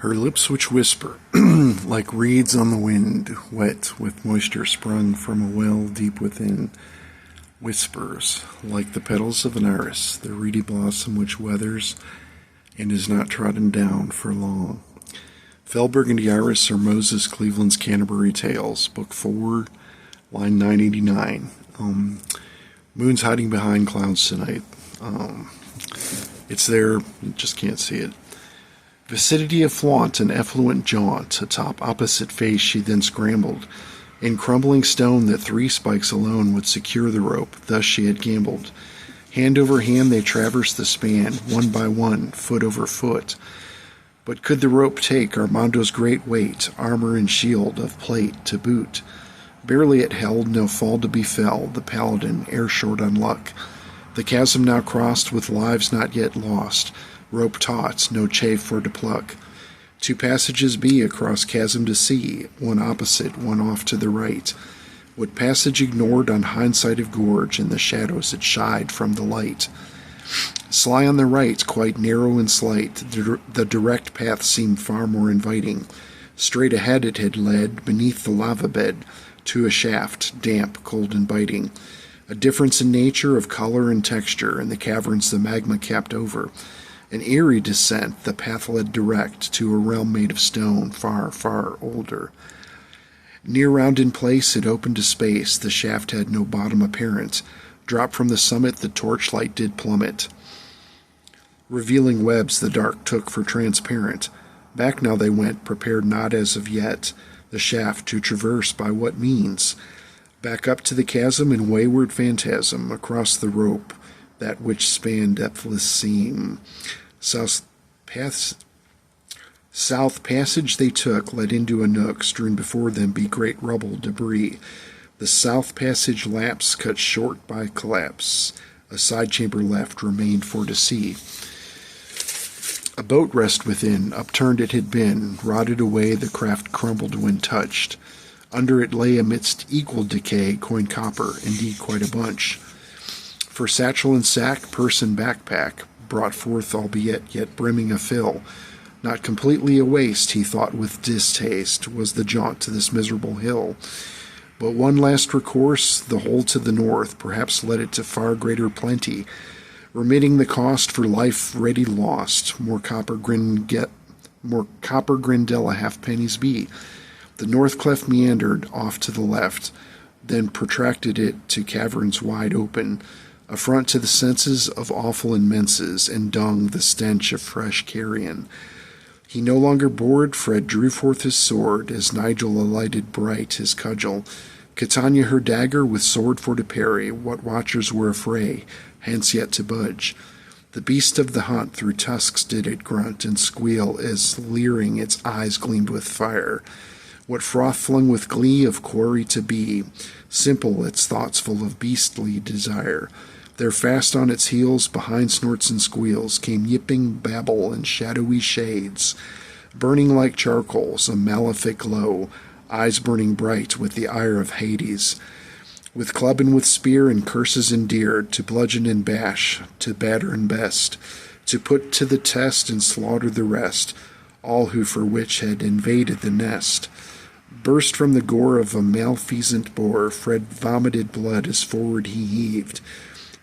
Her lips which whisper, like reeds on the wind, wet with moisture sprung from a well deep within, whispers, like the petals of an iris, the reedy blossom which weathers and is not trodden down for long. Fell Burgundy Iris or Moses Cleveland's Canterbury Tales, Book 4, line 989. Moon's hiding behind clouds tonight. It's there, just can't see it. Vicinity of flaunt and effluent jaunt, atop opposite face she then scrambled. In crumbling stone that 3 spikes alone would secure the rope, thus she had gambled. Hand over hand they traversed the span, one by one, foot over foot. But could the rope take Armando's great weight, armor and shield of plate to boot? Barely it held, no fall to befell, the paladin, ere short on luck. The chasm now crossed with lives not yet lost, rope taut, no chafe for to pluck. 2 passages be across chasm to sea, one opposite, one off to the right. What passage ignored on hindsight of gorge, in the shadows it shied from the light. Sly on the right, quite narrow and slight, the direct path seemed far more inviting. Straight ahead it had led, beneath the lava bed, to a shaft, damp, cold and biting. A difference in nature of color and texture, in the caverns the magma capped over. An eerie descent, the path led direct to a realm made of stone, far, far older. Near round in place it opened to space, the shaft had no bottom apparent. Dropped from the summit the torchlight did plummet, revealing webs the dark took for transparent. Back now they went, prepared not as of yet, the shaft to traverse by what means. Back up to the chasm in wayward phantasm, across the rope, that which spanned depthless seam. South passage they took, led into a nook, strewn before them be great rubble debris. The south passage lapse, cut short by collapse. A side chamber left remained for to see. A boat rest within, upturned it had been, rotted away the craft crumbled when touched. Under it lay amidst equal decay, coin copper, indeed quite a bunch. For satchel and sack, purse and backpack, brought forth albeit yet brimming a fill. Not completely a waste, he thought with distaste, was the jaunt to this miserable hill. But one last recourse, the whole to the north, perhaps led it to far greater plenty, remitting the cost for life ready lost. More copper grindella halfpennies be. The north cleft meandered off to the left, then protracted it to caverns wide open, affront to the senses of awful immenses, and dung the stench of fresh carrion. He no longer bored, Fred drew forth his sword, as Nigel alighted bright his cudgel. Catania her dagger with sword for to parry, what watchers were affray, hence yet to budge. The beast of the hunt through tusks did it grunt and squeal, as leering its eyes gleamed with fire. What froth flung with glee of quarry to be, simple its thoughts full of beastly desire. There fast on its heels, behind snorts and squeals, came yipping babble and shadowy shades, burning like charcoals, a malefic glow, eyes burning bright with the ire of Hades. With club and with spear and curses endeared, to bludgeon and bash, to batter and best, to put to the test and slaughter the rest, all who for which had invaded the nest. Burst from the gore of a malfeasant boar, Fred vomited blood as forward he heaved.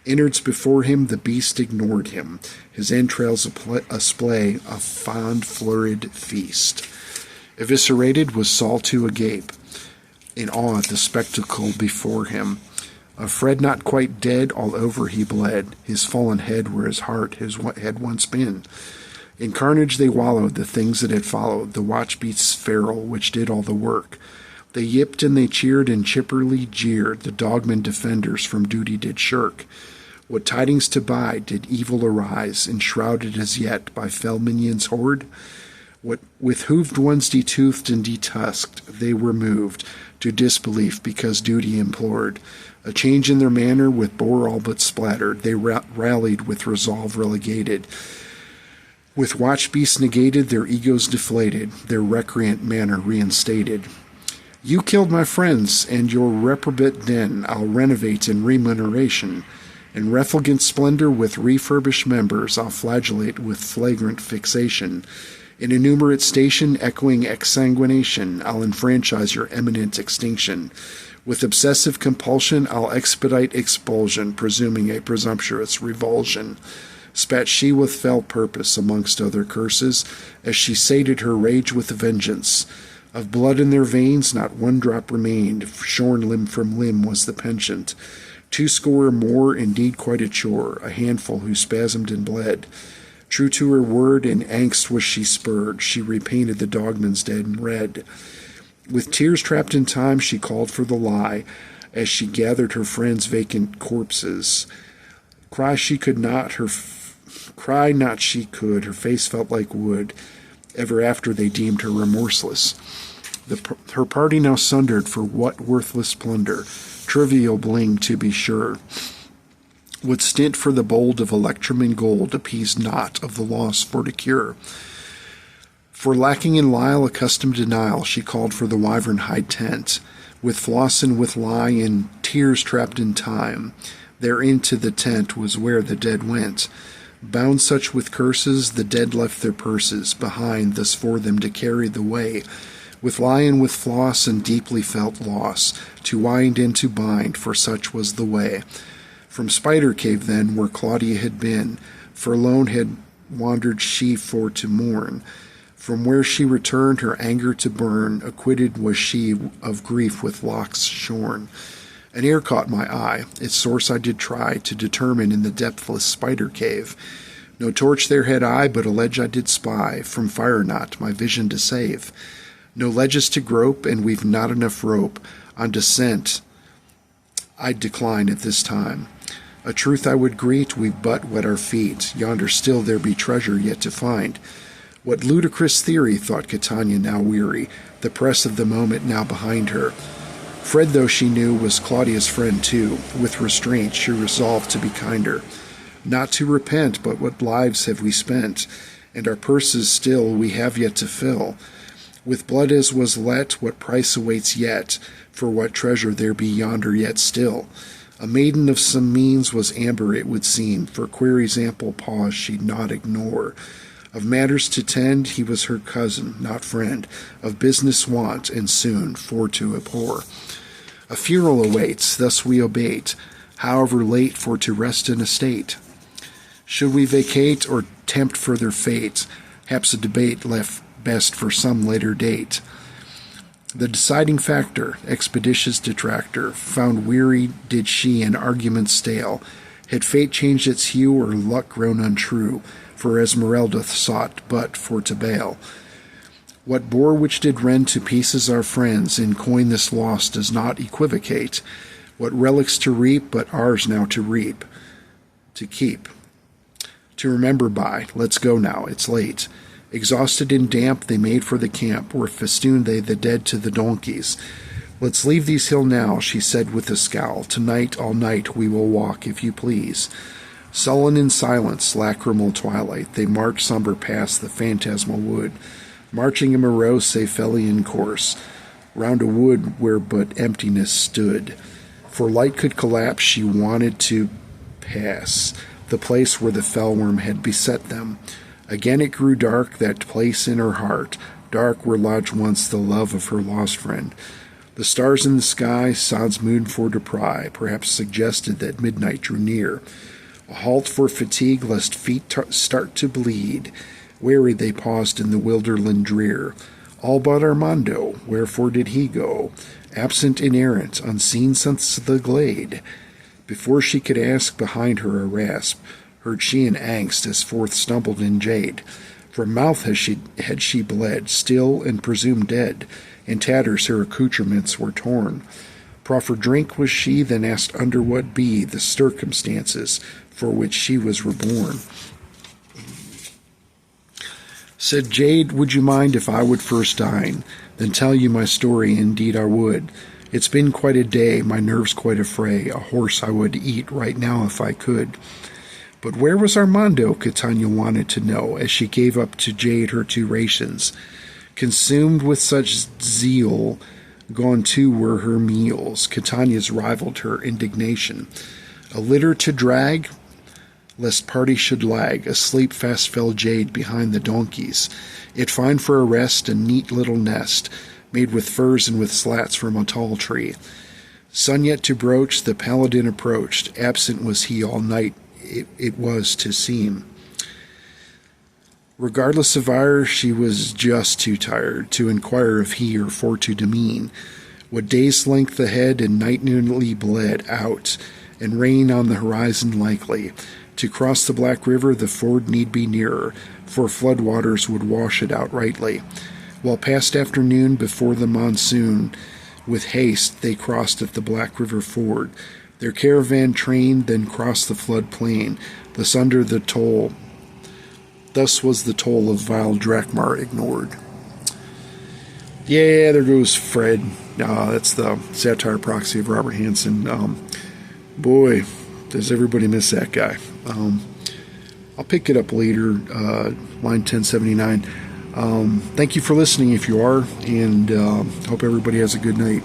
Innards before him, the beast ignored him, his entrails a splay, a fond florid feast. Eviscerated was Saul too agape, in awe at the spectacle before him. Of Fred not quite dead, all over he bled, his fallen head where his heart had once been. In carnage they wallowed, the things that had followed, the watch beasts feral, which did all the work. They yipped and they cheered and chipperly jeered, the dogmen defenders from duty did shirk. What tidings to bide did evil arise, enshrouded as yet by fell minions' horde? What with hooved ones detoothed and detusked, they were moved to disbelief because duty implored. A change in their manner with bore all but splattered, they rallied with resolve relegated. With watch beasts negated, their egos deflated, their recreant manner reinstated. You killed my friends, and your reprobate den I'll renovate in remuneration. In refulgent splendor with refurbished members I'll flagellate with flagrant fixation. In enumerate station, echoing exsanguination, I'll enfranchise your imminent extinction. With obsessive compulsion, I'll expedite expulsion, presuming a presumptuous revulsion. Spat she with fell purpose amongst other curses, as she sated her rage with vengeance. Of blood in their veins not one drop remained, shorn limb from limb was the penchant. 20 or more, indeed quite a chore, a handful who spasmed and bled. True to her word, in angst was she spurred, she repainted the dogman's dead in red. With tears trapped in time, she called for the lie, as she gathered her friends' vacant corpses. Cry not she could, her face felt like wood. Ever after they deemed her remorseless. Her party now sundered for what worthless plunder, trivial bling to be sure. Would stint for the bold of electrum and gold, appease not of the loss for to cure. For lacking in Lyle accustomed denial, she called for the wyvern hide tent, with floss and with lie and tears trapped in time. There into the tent was where the dead went. Bound such with curses, the dead left their purses behind, thus for them to carry the way. With lie and with floss and deeply felt loss, to wind and to bind, for such was the way. From Spider Cave then, where Claudia had been, forlorn had wandered she for to mourn. From where she returned her anger to burn, acquitted was she of grief with locks shorn. An ear caught my eye, its source I did try to determine in the depthless spider cave. No torch there had I, but a ledge I did spy, from fire not my vision to save. No ledges to grope, and we've not enough rope. On descent I'd decline at this time. A truth I would greet, we've but wet our feet. Yonder still there be treasure yet to find. What ludicrous theory, thought Catania now weary, the press of the moment now behind her. Fred, though she knew, was Claudia's friend too. With restraint she resolved to be kinder. Not to repent, but what lives have we spent, and our purses still we have yet to fill. With blood as was let, what price awaits yet, for what treasure there be yonder yet still. A maiden of some means was Amber, it would seem, for query's ample pause she'd not ignore. Of matters to tend, he was her cousin, not friend, of business want, and soon for to abhor. A funeral awaits, thus we obeyed, however late for to rest in a state. Should we vacate or tempt further fate, haps a debate left best for some later date. The deciding factor, expeditious detractor, found weary did she in argument stale. Had fate changed its hue or luck grown untrue, for Esmeralda sought but for to bail. What bore which did rend to pieces our friends, in coin this loss does not equivocate. What relics to reap, but ours now to reap, to keep. To remember by, let's go now, it's late. Exhausted and damp, they made for the camp, where festooned they the dead to the donkeys. Let's leave these hill now, she said with a scowl. Tonight, all night, we will walk, if you please. Sullen in silence, lacrimal twilight, they marched somber past the phantasmal wood, marching a morose Aphelian course, round a wood where but emptiness stood. For light could collapse, she wanted to pass the place where the fellworm had beset them. Again it grew dark, that place in her heart, dark where lodged once the love of her lost friend. The stars in the sky, Sod's moon for to pry, perhaps suggested that midnight drew near. A halt for fatigue, lest feet start to bleed. Weary they paused in the wilderland drear. All but Armando, wherefore did he go? Absent and errant, unseen since the glade. Before she could ask, behind her a rasp, heard she in angst as forth stumbled in jade. From mouth had she bled, still and presumed dead. In tatters her accoutrements were torn. Proffered drink was she, then asked under what be the circumstances for which she was reborn. Said Jade, would you mind if I would first dine, then tell you my story, indeed I would. It's been quite a day, my nerves quite affray, a horse I would eat right now if I could. But where was Armando, Catania wanted to know, as she gave up to Jade her 2 rations. Consumed with such zeal, gone too were her meals. Catania's rivaled her indignation. A litter to drag? lest party should lag, asleep fast fell jade behind the donkeys. It find for a rest a neat little nest, made with furs and with slats from a tall tree. Sun yet to broach, the paladin approached. Absent was he all night, it was to seem. Regardless of ire, she was just too tired to inquire if he or for to demean. What day's length ahead and night newly bled out, and rain on the horizon likely. To cross the Black River the ford need be nearer, for flood waters would wash it outrightly. While past afternoon before the monsoon, with haste they crossed at the Black River ford. Their caravan train then crossed the flood plain, thus under the toll. Thus was the toll of vile Drakmar ignored. Yeah, there goes Fred. That's the satire proxy of Robert Hansen. Boy, does everybody miss that guy. I'll pick it up later, line 1079. Thank you for listening if you are, and hope everybody has a good night.